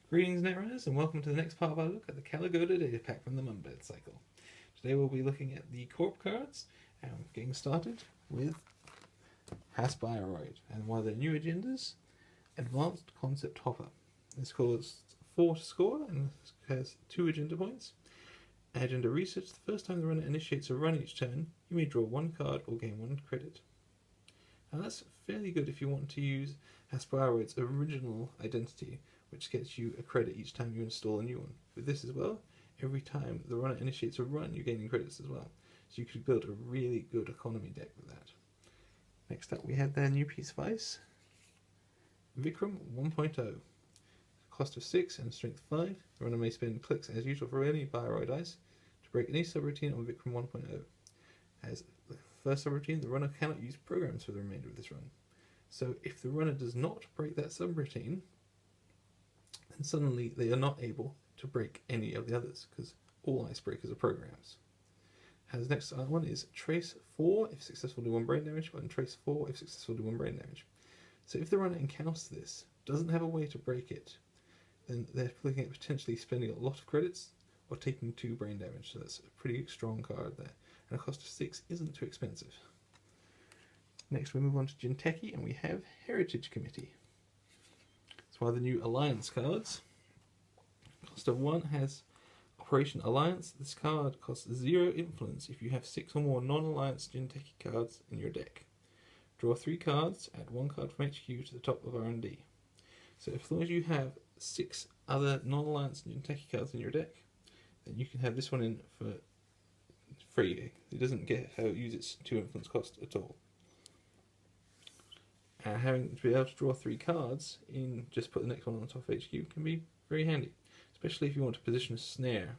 Greetings Netrunners and welcome to the next part of our look at the Kala Ghoda data pack from the Mumbad cycle. Today we'll be looking at the corp cards and getting started with Haspiroid and one of their new agendas, Advanced Concept Hopper. This costs 4 to score and has 2 agenda points. Agenda research: the first time the runner initiates a run each turn, you may draw 1 card or gain 1 credit. Now that's fairly good if you want to use Haspiroid's original identity, which gets you a credit each time you install a new one. With this as well, every time the runner initiates a run, you're gaining credits as well. So you could build a really good economy deck with that. Next up we have their new piece of ice, Vikram 1.0. Cost of 6 and strength 5. The runner may spend clicks as usual for any Bioroid ice to break any subroutine on Vikram 1.0. As the first subroutine, the runner cannot use programs for the remainder of this run. So if the runner does not break that subroutine, then suddenly they are not able to break any of the others, because all icebreakers are programs. As next one is Trace 4 if successful do 1 brain damage, and Trace 4 if successful do 1 brain damage. So if the runner encounters this, doesn't have a way to break it, then they're looking at potentially spending a lot of credits or taking 2 brain damage, so that's a pretty strong card there. And a cost of 6 isn't too expensive. Next we move on to Jinteki and we have Heritage Committee. It's one of the new Alliance cards. Cost of 1 has Operation Alliance. This card costs 0 influence if you have 6 or more non-Alliance Jinteki cards in your deck. Draw 3 cards, add 1 card from HQ to the top of R&D. So as long as you have 6 other non-Alliance Jinteki cards in your deck, then you can have this one in for free. It doesn't get how use its 2 influence cost at all. Having to be able to draw 3 cards in, just put the next one on the top of HQ can be very handy, especially if you want to position a snare.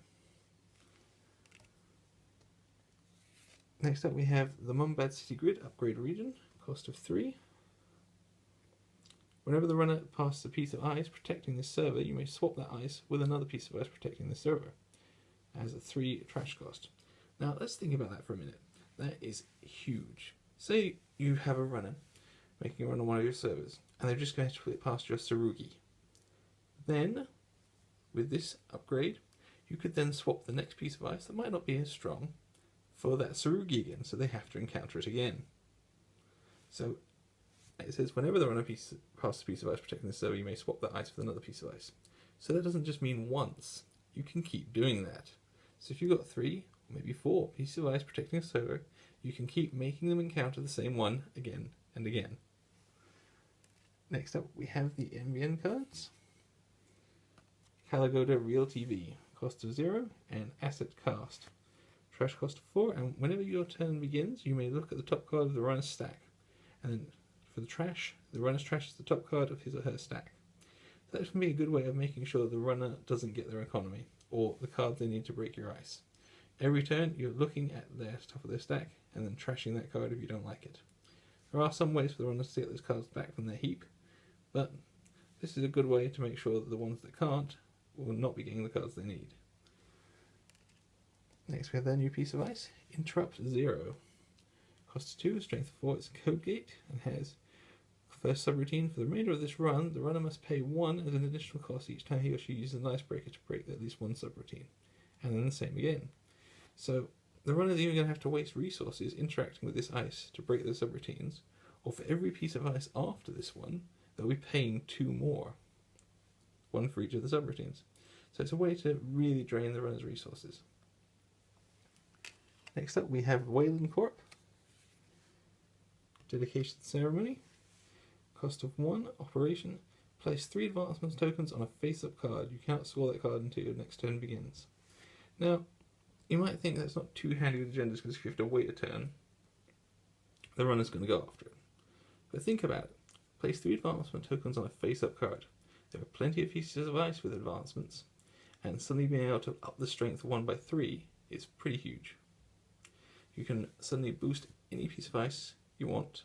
Next up we have the Mumbad City Grid Upgrade Region, cost of 3. Whenever the runner passes a piece of ice protecting this server, you may swap that ice with another piece of ice protecting the server, as a 3 trash cost. Now let's think about that for a minute. That is huge. Say you have a runner making a run on one of your servers, and they're just going to put it past your Tsurugi. Then, with this upgrade, you could then swap the next piece of ice that might not be as strong for that Tsurugi again, so they have to encounter it again. So, it says whenever the runner passes a piece of ice protecting the server, you may swap that ice with another piece of ice. So that doesn't just mean once, you can keep doing that. So if you've got 3, or maybe 4 pieces of ice protecting a server, you can keep making them encounter the same one again and again. Next up we have the MVN cards. Kala Ghoda Real TV, cost of 0 and asset cast. Trash cost of 4, and whenever your turn begins you may look at the top card of the runner's stack. And then for the trash, the runner's trash is the top card of his or her stack. So that can be a good way of making sure the runner doesn't get their economy, or the cards they need to break your ice. Every turn you're looking at the top of their stack and then trashing that card if you don't like it. There are some ways for the runners to get those cards back from their heap, but this is a good way to make sure that the ones that can't will not be getting the cards they need. Next we have their new piece of ice, Interrupt 0. Cost 2, strength 4, it's a code gate, and has first subroutine. For the remainder of this run, the runner must pay 1 as an additional cost each time he or she uses an icebreaker to break at least 1 subroutine, and then the same again. So the runner is either going to have to waste resources interacting with this ice to break those subroutines, or for every piece of ice after this one, they'll be paying 2 more. 1 for each of the subroutines. So it's a way to really drain the runner's resources. Next up we have Wayland Corp. Dedication Ceremony. Cost of 1, Operation. Place 3 advancements tokens on a face-up card. You cannot score that card until your next turn begins. Now, you might think that's not too handy with agendas, because if you have to wait a turn, the runner's going to go after it. But think about it. Place 3 advancement tokens on a face-up card. There are plenty of pieces of ice with advancements, and suddenly being able to up the strength 1 by 3 is pretty huge. You can suddenly boost any piece of ice you want.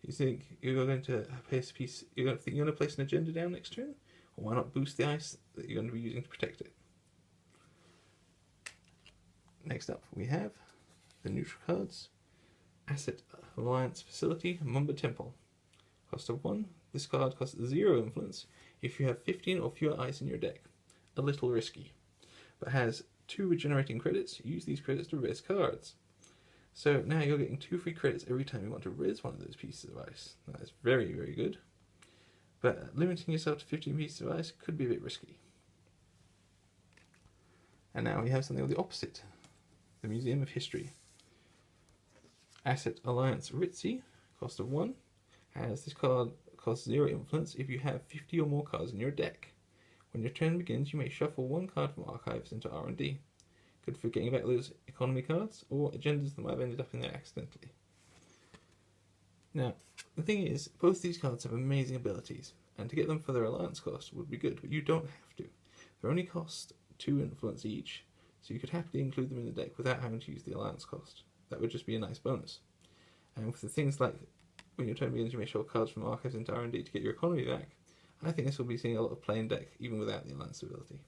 You think you're going to place a piece, you're going to place an agenda down next turn? Or why not boost the ice that you're going to be using to protect it? Next up we have the neutral cards. Asset Alliance Facility, Mumbad Temple. Cost of 1. This card costs 0 influence if you have 15 or fewer ice in your deck. A little risky, but has 2 regenerating credits. Use these credits to res cards. So now you're getting 2 free credits every time you want to res one of those pieces of ice. That is very, very good. But limiting yourself to 15 pieces of ice could be a bit risky. And now we have something of the opposite. The Museum of History. Asset Alliance Ritzy, cost of 1. Has this card costs 0 influence if you have 50 or more cards in your deck. When your turn begins, you may shuffle 1 card from archives into R&D. Good for getting back those economy cards, or agendas that might have ended up in there accidentally. Now, the thing is, both these cards have amazing abilities, and to get them for their alliance cost would be good, but you don't have to. They only cost 2 influence each, so you could happily include them in the deck without having to use the alliance cost. That would just be a nice bonus. And with the things like, when your turn begins, you may shuffle cards from archives into R&D to get your economy back, I think this will be seeing a lot of play in deck, even without the alliance ability.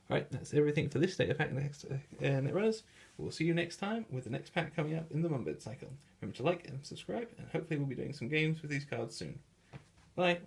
Alright, that's everything for this data pack next Netrunners. We'll see you next time with the next pack coming up in the Mumbad cycle. Remember to like and subscribe, and hopefully we'll be doing some games with these cards soon. Bye!